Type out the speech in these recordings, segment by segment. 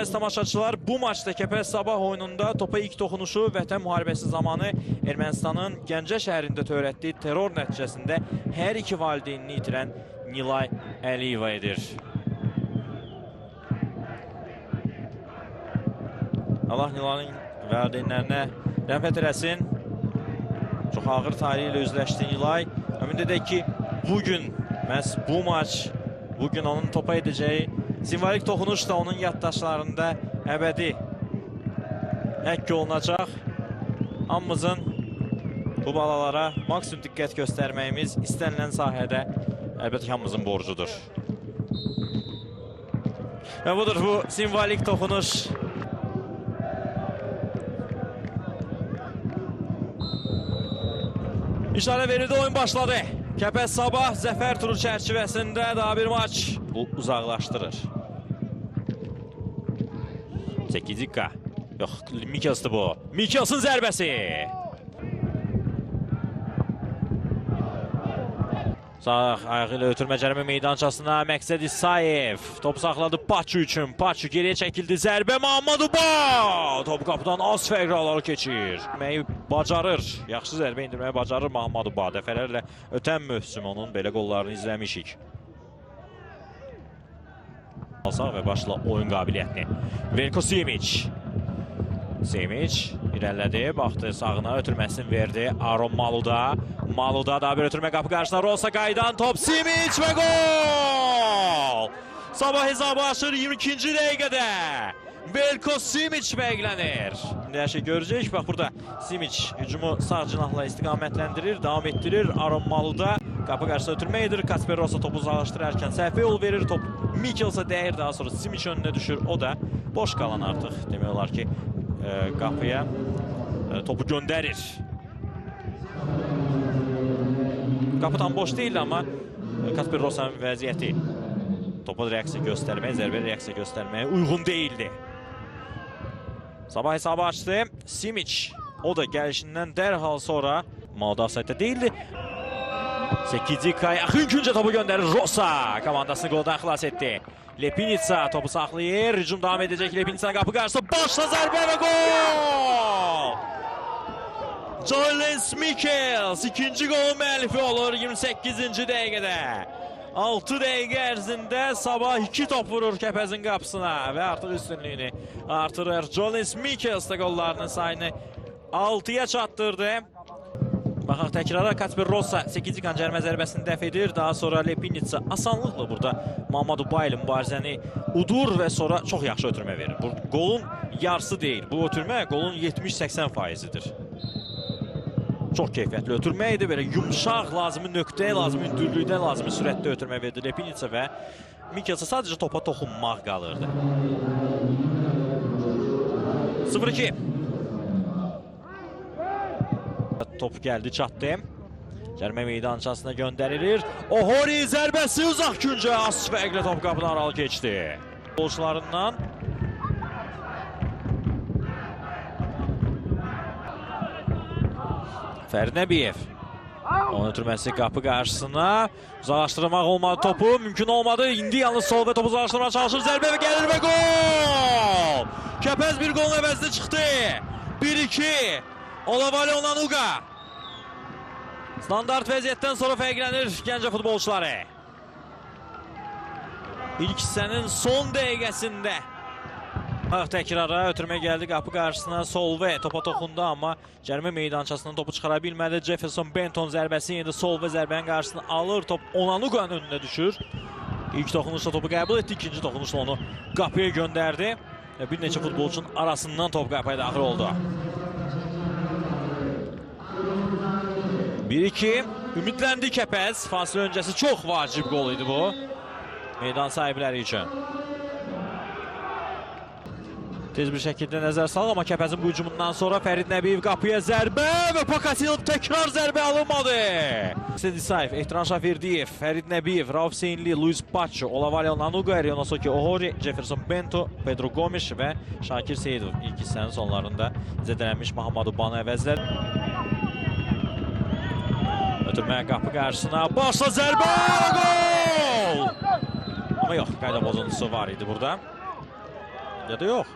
əziz tamaşaçılar, bu maçda Kəpəz Sabah oyununda topa ilk toxunuşu Vətən müharibəsi zamanı Ermənistanın Gəncə şəhərində törətdiyi terror nəticəsində hər iki valideynini itirən Nilay Əliyeva edir. Allah Nilay'ın valideynlərinə rəhmət eləsin. Çox ağır tarihi ilə üzləşdi Nilay. Ümid edək ki, bugün məhz bu maç, bugün onun topa edəcəyi simvolik toxunuş da onun yaddaşlarında əbədi həkk olunacaq. Hamımızın bu balalara maksimum diqqət göstərməyimiz istənilən sahədə əlbəttə hamımızın borcudur. Və budur bu simvolik toxunuş. İşarə verildi, oyun başladı. Kəpəz Sabah zəfər turu çərçivəsində daha bir maç uzaqlaşdırır. Sekizika. Yox, Mikels'dir bu. Mikels'in zərbəsi. Sağ ayağı ilə ötürmə cərimə meydançasına Məqsəd İsayev. Top saxladı Paçu üçün. Paçu geriyə çəkildi. Zərbə Mahmaduba. Top qapıdan az fərqli aları keçir. Bacarır. Yaxşı zərbə indirməyi bacarır Mahmaduba. Dəfələrlə ötən mövsüm onun belə qollarını izləmişik. Alsaq və başla oyun qabiliyyətini. Veljko Simic. Simic irəlilədi, baxdı sağına, ötürməsini verdi. Aron Maluda. Maluda daha bir ötürmə qapı qarşısına. Rosa qaydan top. Simic və gol! Sabah hesabı açır 22-ci dəqiqədə. Veljko Simic bəklənir. İndi hər şey görəcək. Bax burada Simic hücumu sağ cinahla istiqamətləndirir, davam etdirir. Aron Maluda qapı qarşısına ötürmə edir. Kasper Rosa topu uzaqlaşdırarkən səhvə yol verir. Top Mikels'a dəyir, daha sonra Simic önünə düşür. O da boş qalan artıq demək olar ki qapıya topu göndərir. Qapı tam boş deyildi, amma Kasper Rosa'nın vəziyyəti topa reaksiya göstərməyə, zərbə reaksiya göstərməyə uyğun deyildi. Sabah hesabı açdı. Simic o da gəlişindən dərhal sonra Maluda offside deyildi. Sekizika yaxın küncə topu göndərir. Rosa komandasını qoldan xilas etdi. Lepinitsa topu saxlayır. Hücum davam edəcək. Lepinitsa'nın qapı qarşısında başla zərbə və gol! Jonas Mikels ikinci golun müəllifi olur 28-ci dəqiqədə. 6 dəqiqə ərzində Sabah 2 top vurur Kəpəzin qapısına və artıq üstünlüyünü artırır. Jonas Mikels da qollarının sayını 6-ya çatdırdı. Baxaq təkrara, Kasper Rosa 8-ci qancarmə zərbəsini dəf edir. Daha sonra Lepinitsa asanlıqla burada Mahmaduba ilə mübarizəni udur və sonra çox yaxşı ötürmə verir. Bu golun yarısı deyil. Bu ötürmə golun 70-80%-idir. Çox keyfiyyətli ötürmə idi. Belə yumşaq, lazımi nöqtəyə, lazımi hündürlükdə, lazımi sürətdə ötürmə verdi Lepinitsa və Mikels'a sadəcə topa toxunmaq qalırdı. 0-2. Top gəldi, çatdı. Cərimə meydançasına göndərilir. Ohori zərbəsi uzaq küncə. Az fərqlə top qapıdan aralı keçdi. Futbolçularından Fərid Nəbiyev. Onun ötürməsi qapı qarşısına. Uzaqlaşdırmaq olmadı topu. Mümkün olmadı. İndi yalnız sol və topu uzaqlaşdırmaya çalışır. Zərbə və gəlir və gol! Kəpəz bir golun əvəzində çıxdı. 1-2. Olavale Onanuga. Standart vəziyyətdən sonra fərqlənir Gəncə futbolçuları. İlk hissənin son dəqiqəsində. Təkrara ötürmə gəldi qapı qarşısına. Solve topa toxundu, amma cərimə meydançasından topu çıxara bilmədi. Jefferson Benton zərbəsi indi Solve zərbənin qarşısını alır. Top Onanuga'nın önünə düşür. İlk toxunuşla topu qəbul etdi. İkinci toxunuşla onu qapıya göndərdi. Bir neçə futbolçunun arasından top qapıya daxil oldu. 1-2. Ümidləndi Kəpəz. Fasilə öncəsi çox vacib qol idi bu. Meydan sahibləri üçün. Tez bir şəkildə nəzər salır, amma Kəpəzin bu hücumundan sonra Fərid Nəbiyev qapıya zərbə və Pokatilov təkrar zərbə alınmadı. Məqsəd İsayev, Ehtiran Şafirdiyev, Fərid Nəbiyev, Rauf Hüseynli, Luis Paço, Olavale Onanuga, Rionosoki Ohori, Jefferson Bento, Pedro Gomes və Şakir Seyidov ilk hissənin sonlarında zədələnmiş Mahmadubanı əvəzlər. Ötürmə qapı qarşısına, başla zərbə, gol! Amma yox, qayda pozuntusu var idi burada. Ya da yox.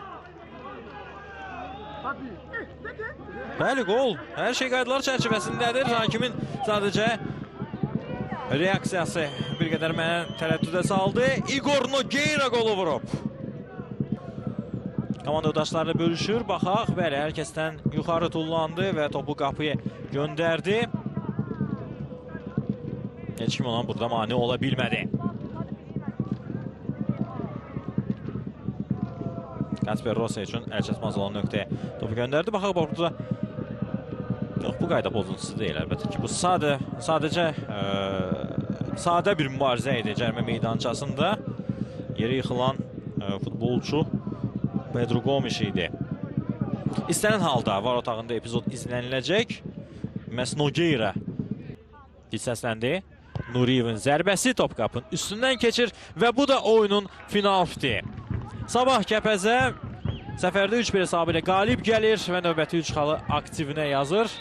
Bəli, qol. Hər şey qaydalar çərçivəsindədir. Hakimin sadəcə reaksiyası bir qədər mənə tərəddüdə saldı. Igor Nogueira qolu vurub. Komanda yoldaşları bölüşür. Baxaq. Bəli, hər kəsdən yuxarı tullandı və topu qapıya göndərdi. Heç kim ona burada mane ola bilmədi. Kasper Rossi üçün əl çatmaz olan nöqtəyə topu göndərdi. Baxaq, burada yox, bu qayda pozuntusu deyil əlbəttə ki. Bu sadəcə sadə bir mübarizə idi cərimə meydançasında. Yerə yıxılan futbolçu Pedro Gomes idi. İstənilən halda var otağında epizod izləniləcək. Məhz Nogueira hissəsləndi. Nuriyevin zərbəsi Topkapın üstündən keçir və bu da oyunun final fiti. Sabah Kəpəzə səfərdə 3-1 hesabı ilə qalib gəlir və növbəti 3 xalı aktivinə yazır.